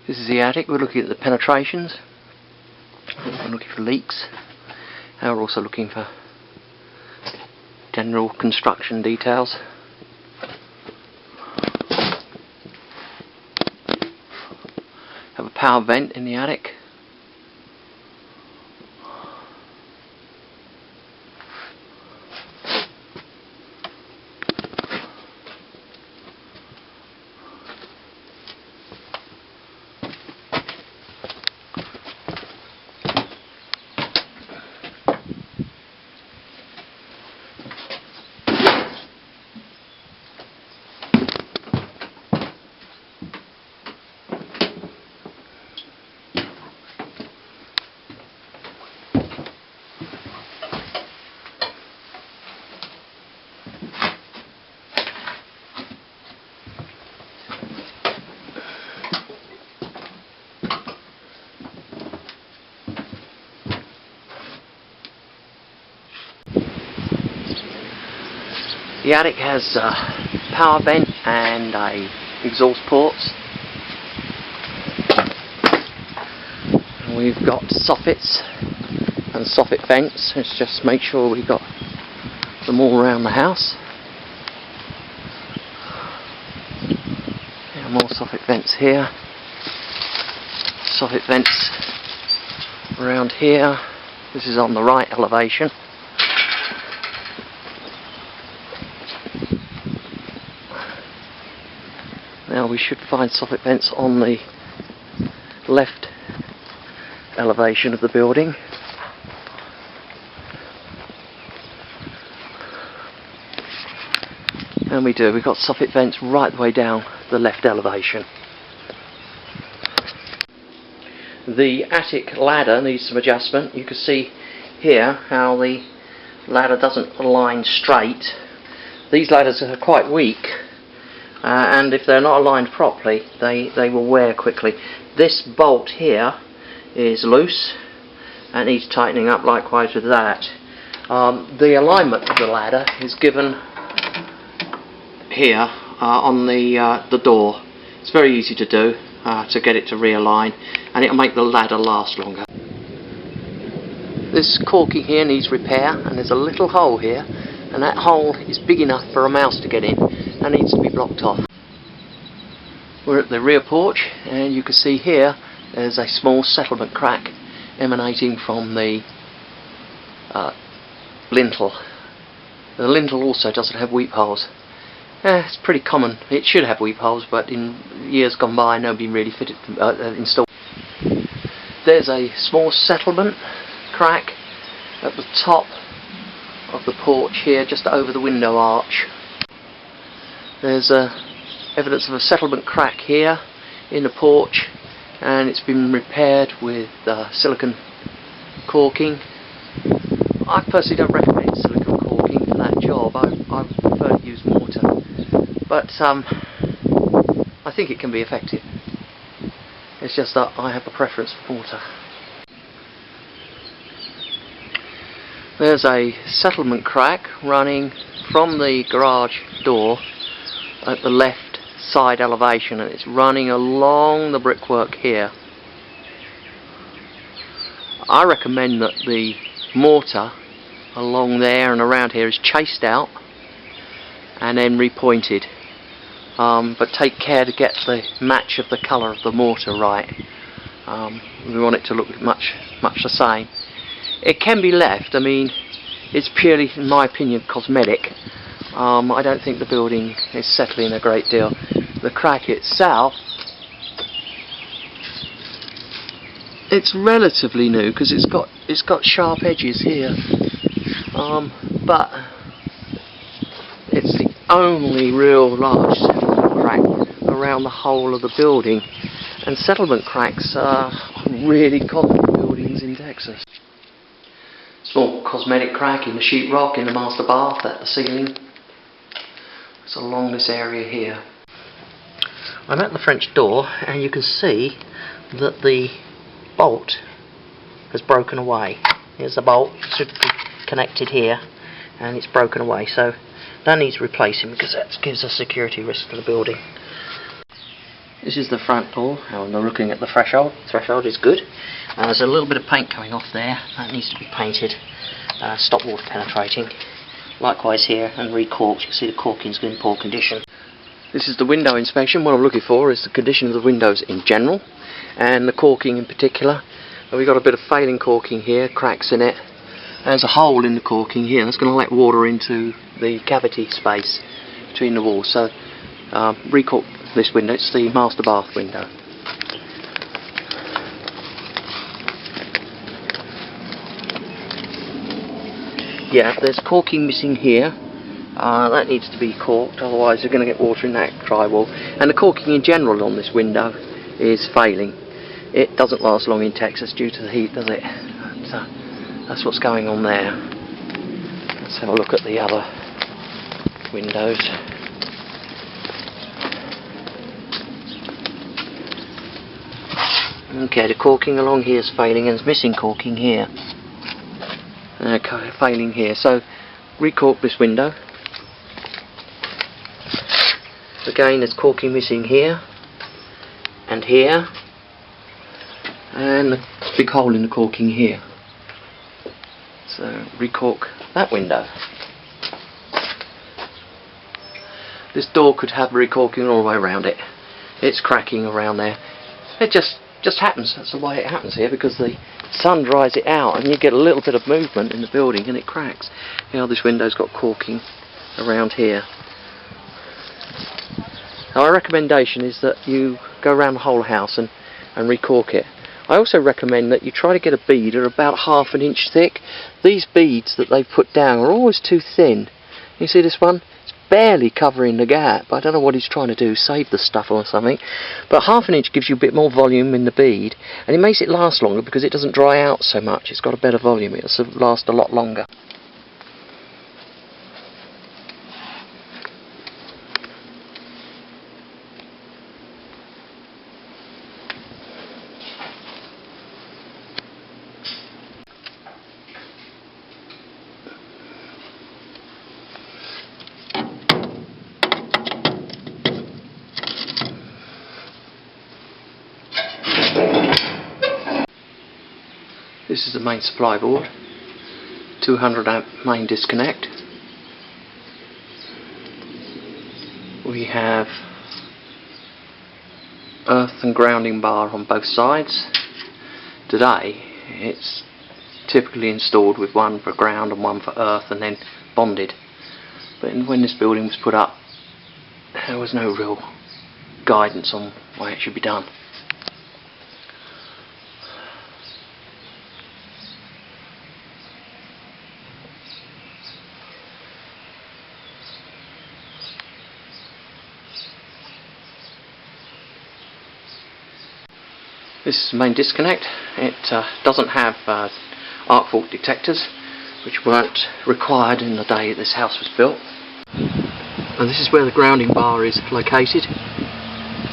This is the attic. We're looking at the penetrations. We're looking for leaks. And we're also looking for general construction details. Have a power vent in the attic. The attic has a power vent and a exhaust ports. And we've got soffits and soffit vents. Let's just make sure we've got them all around the house. Yeah, more soffit vents here. Soffit vents around here. This is on the right elevation. Now we should find soffit vents on the left elevation of the building. And we do, we've got soffit vents right the way down the left elevation. The attic ladder needs some adjustment. You can see here how the ladder doesn't align straight. These ladders are quite weak. And if they're not aligned properly, they will wear quickly. This bolt here is loose and needs tightening up, likewise with that. The alignment of the ladder is given here on the door. It's very easy to do, to get it to realign, and it'll make the ladder last longer. This caulking here needs repair, and there's a little hole here, and that hole is big enough for a mouse to get in and needs to be blocked off. We're at the rear porch, and you can see here there's a small settlement crack emanating from the lintel. The lintel also doesn't have weep holes. It's pretty common. It should have weep holes, but in years gone by nobody really installed. There's a small settlement crack at the top of the porch here, just over the window arch. There's evidence of a settlement crack here in the porch, and it's been repaired with silicone caulking. I personally don't recommend silicone caulking for that job. I prefer to use mortar, but I think it can be effective. It's just that I have a preference for mortar. There's a settlement crack running from the garage door at the left side elevation, and it's running along the brickwork here. I recommend that the mortar along there and around here is chased out and then repointed, but take care to get the match of the colour of the mortar right. We want it to look much the same. It can be left. I mean, it's purely, in my opinion, cosmetic. I don't think the building is settling a great deal. The crack itself, it's relatively new because it's got sharp edges here, but it's the only real large settlement crack around the whole of the building, and settlement cracks are really common in buildings in Texas. Small cosmetic crack in the sheetrock in the master bath at the ceiling. It's along this area here. I'm at the French door, and you can see that the bolt has broken away. Here's the bolt, it should be connected here, and it's broken away, so that needs replacing because that gives a security risk to the building. This is the front door. Now I'm looking at the threshold. Threshold is good. There's a little bit of paint coming off there. That needs to be painted. Stop water penetrating. Likewise here, and recorked. You can see the corking's in poor condition. This is the window inspection. What I'm looking for is the condition of the windows in general, and the corking in particular. We've got a bit of failing corking here, cracks in it. There's a hole in the corking here. That's going to let water into the cavity space between the walls. So recork this window. It's the master bath window. Yeah, there's corking missing here. That needs to be corked, otherwise you're going to get water in that drywall. And the corking in general on this window is failing. It doesn't last long in Texas due to the heat, does it? That's what's going on there. Let's have a look at the other windows. Okay, the corking along here is failing, and it's missing corking here. Okay, failing here. So recork this window. Again, there's corking missing here and here, and a big hole in the corking here. So recork that window. This door could have recorking all the way around it. It's cracking around there. It just happens. That's the way it happens here, because the sun dries it out and you get a little bit of movement in the building and it cracks. Now this window's got corking around here. Now, my recommendation is that you go around the whole house and recork it. I also recommend that you try to get a bead at about ½ an inch thick. These beads that they've put down are always too thin. You see this one? It's barely covering the gap. I don't know what he's trying to do, save the stuff or something. But ½ an inch gives you a bit more volume in the bead, and it makes it last longer because it doesn't dry out so much. It's got a better volume. It'll last a lot longer. This is the main supply board, 200 amp main disconnect. We have earth and grounding bar on both sides. Today it's typically installed with one for ground and one for earth, and then bonded. But when this building was put up, there was no real guidance on why it should be done. This is the main disconnect. It doesn't have arc fault detectors, which weren't required in the day this house was built. And this is where the grounding bar is located,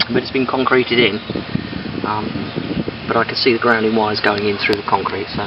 but it's been concreted in. But I can see the grounding wires going in through the concrete, so